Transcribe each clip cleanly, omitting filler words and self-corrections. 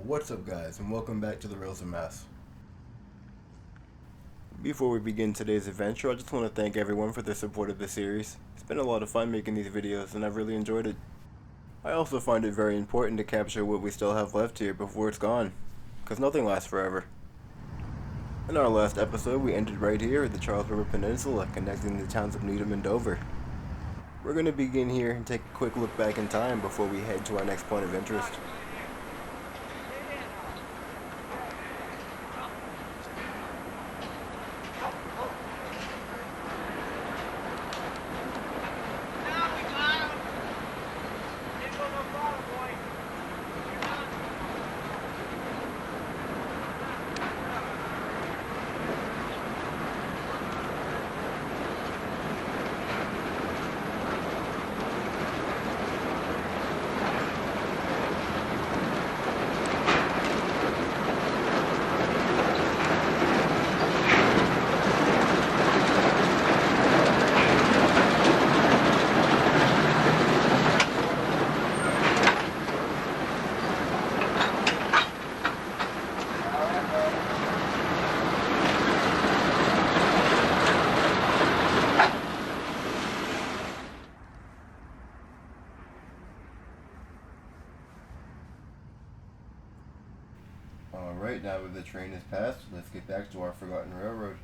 What's up guys, and welcome back to the Reels of Mass. Before we begin today's adventure, I just want to thank everyone for their support of the series. It's been a lot of fun making these videos and I've really enjoyed it. I also find it very important to capture what we still have left here before it's gone, because nothing lasts forever. In our last episode, we ended right here at the Charles River Peninsula, connecting the towns of Needham and Dover. We're going to begin here and take a quick look back in time before we head to our next point of interest. Alright, now that the train is passed, let's get back to our forgotten railroad.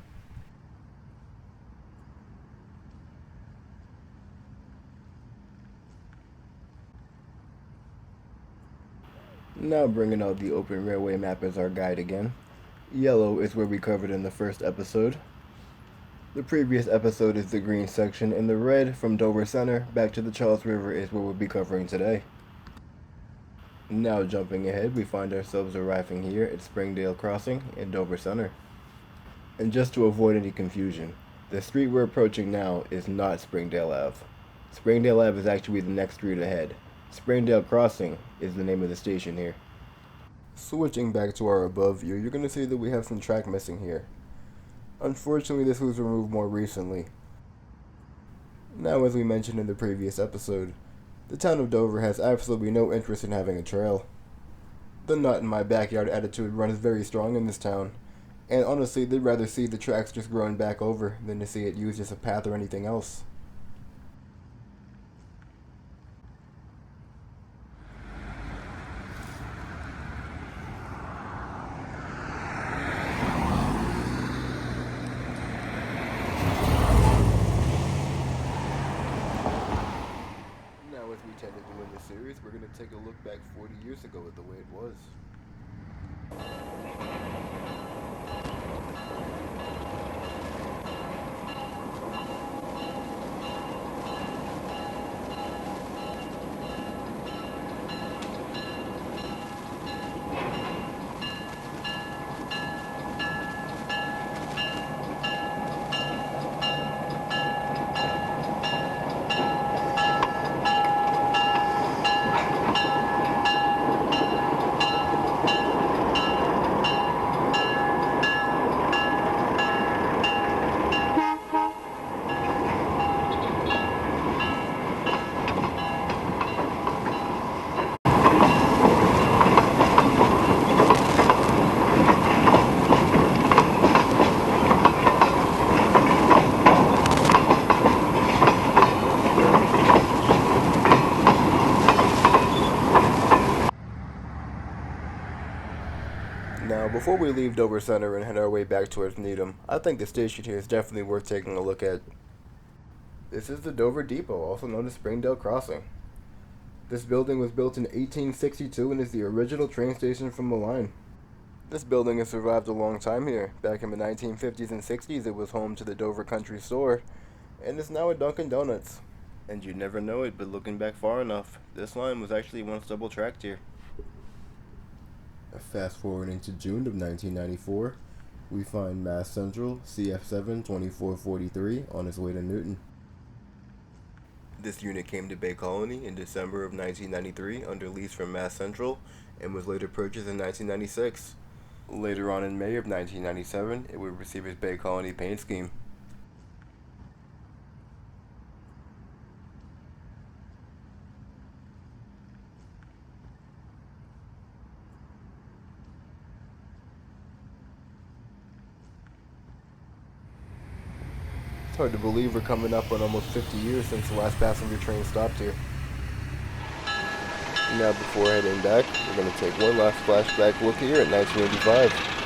Now bringing out the open railway map as our guide again. Yellow is where we covered in the first episode. The previous episode is the green section, and the red from Dover Center back to the Charles River is what we'll be covering today. Now jumping ahead, we find ourselves arriving here at Springdale Crossing in Dover Center. And just to avoid any confusion, the street we're approaching now is not Springdale Ave. Springdale Ave is actually the next street ahead. Springdale Crossing is the name of the station here. Switching back to our above view, you're going to see that we have some track missing here. Unfortunately, this was removed more recently. Now, as we mentioned in the previous episode, the town of Dover has absolutely no interest in having a trail. The not in my backyard attitude runs very strong in this town, and honestly they'd rather see the tracks just growing back over than to see it used as a path or anything else. As we tend to do in this series, we're going to take a look back 40 years ago at the way it was. Now, before we leave Dover Center and head our way back towards Needham, I think the station here is definitely worth taking a look at. This is the Dover Depot, also known as Springdale Crossing. This building was built in 1862 and is the original train station from the line. This building has survived a long time here. Back in the 1950s and 60s, it was home to the Dover Country Store, and is now a Dunkin' Donuts. And you'd never know it, but looking back far enough, this line was actually once double-tracked here. Fast forwarding to June of 1994, we find Mass Central CF7 2443 on its way to Newton. This unit came to Bay Colony in December of 1993 under lease from Mass Central and was later purchased in 1996. Later on in May of 1997, it would receive its Bay Colony paint scheme. Hard to believe we're coming up on almost 50 years since the last passenger train stopped here. Now before heading back, we're going to take one last flashback look here at 1985.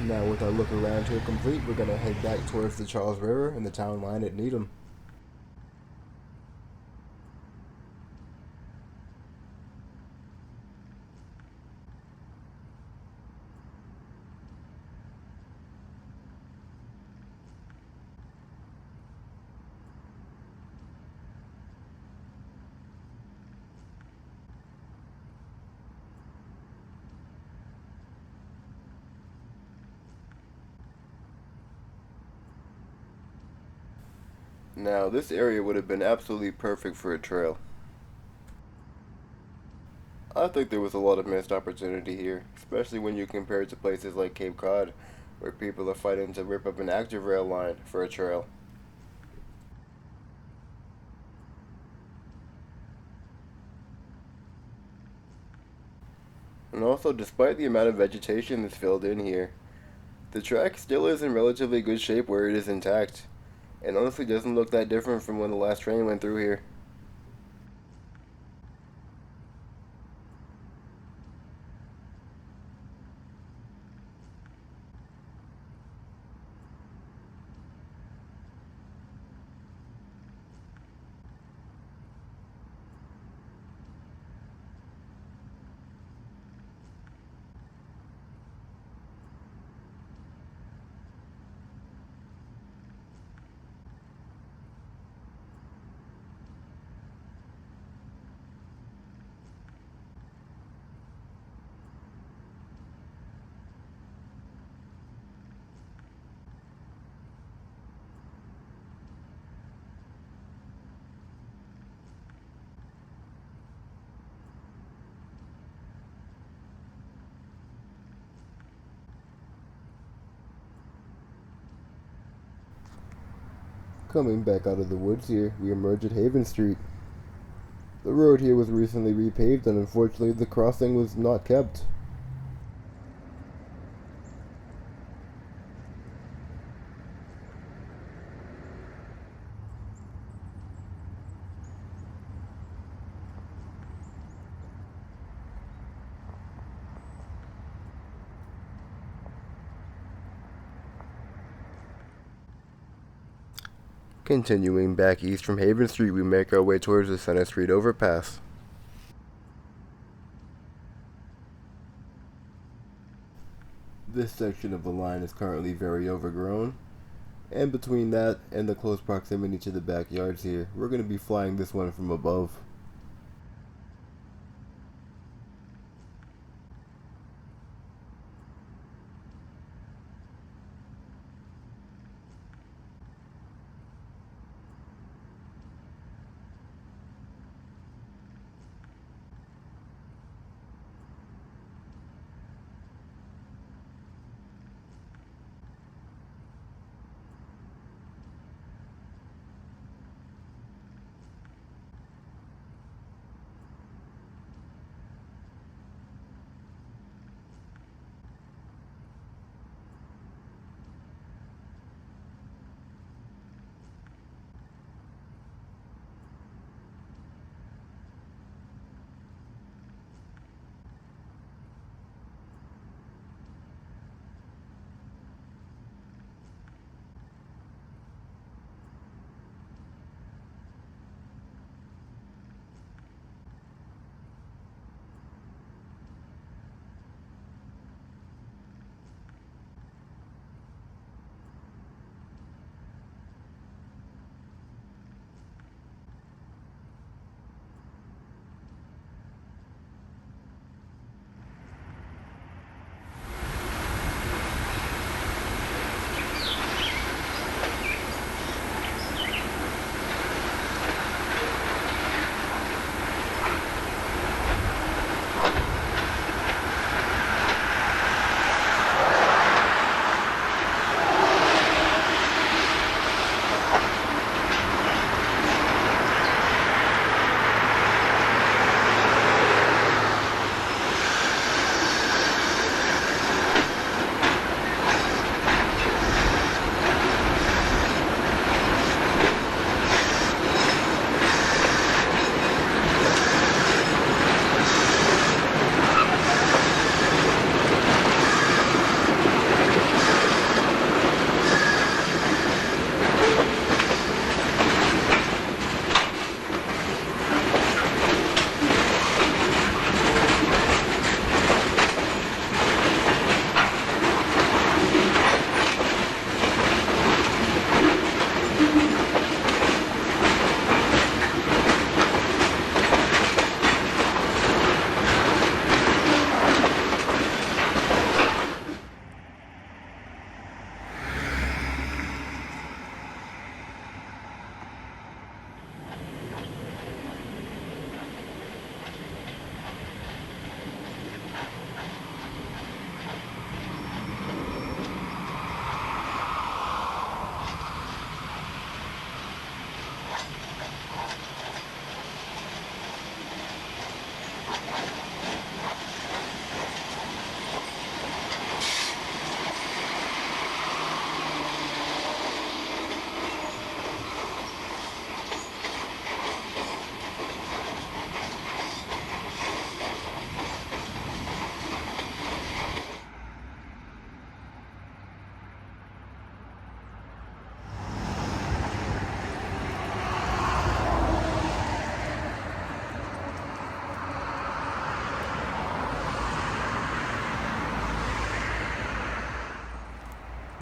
Now with our look around here complete, we're going to head back towards the Charles River and the town line at Needham. Now this area would have been absolutely perfect for a trail. I think there was a lot of missed opportunity here, especially when you compare it to places like Cape Cod, where people are fighting to rip up an active rail line for a trail. And also, despite the amount of vegetation that's filled in here, the track still is in relatively good shape where it is intact, and honestly doesn't look that different from when the last train went through here. Coming back out of the woods here, we emerge at Haven Street. The road here was recently repaved and unfortunately the crossing was not kept. Continuing back east from Haven Street, we make our way towards the Center Street overpass. This section of the line is currently very overgrown, and between that and the close proximity to the backyards here, we're going to be flying this one from above.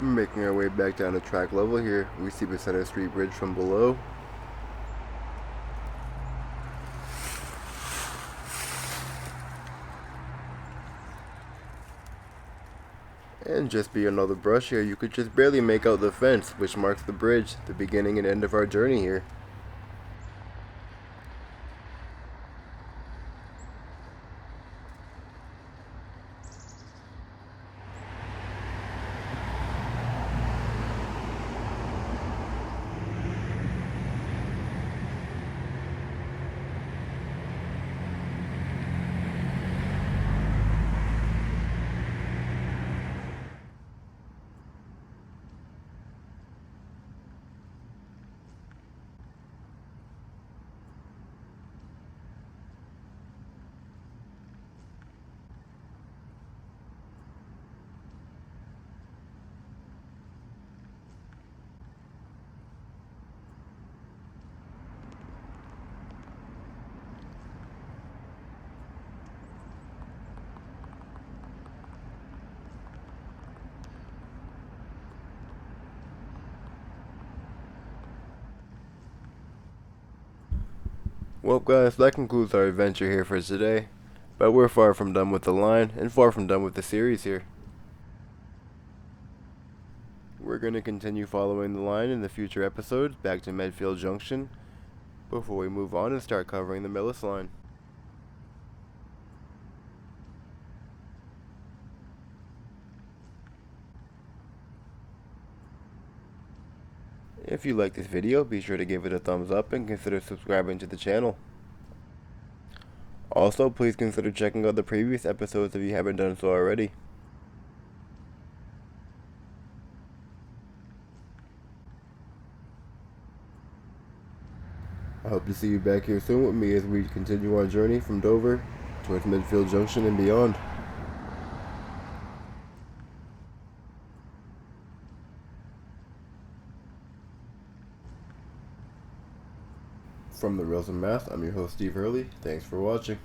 Making our way back down to track level here, we see the Center Street Bridge from below. And just beyond all the brush here, you could just barely make out the fence, which marks the bridge, the beginning and end of our journey here. Well guys, that concludes our adventure here for today, but we're far from done with the line, and far from done with the series here. We're going to continue following the line in the future episodes back to Medfield Junction, before we move on and start covering the Millis line. If you like this video, be sure to give it a thumbs up and consider subscribing to the channel. Also, please consider checking out the previous episodes if you haven't done so already. I hope to see you back here soon with me as we continue our journey from Dover towards Medfield Junction and beyond. From the Rails and Math, I'm your host Steve Hurley. Thanks for watching.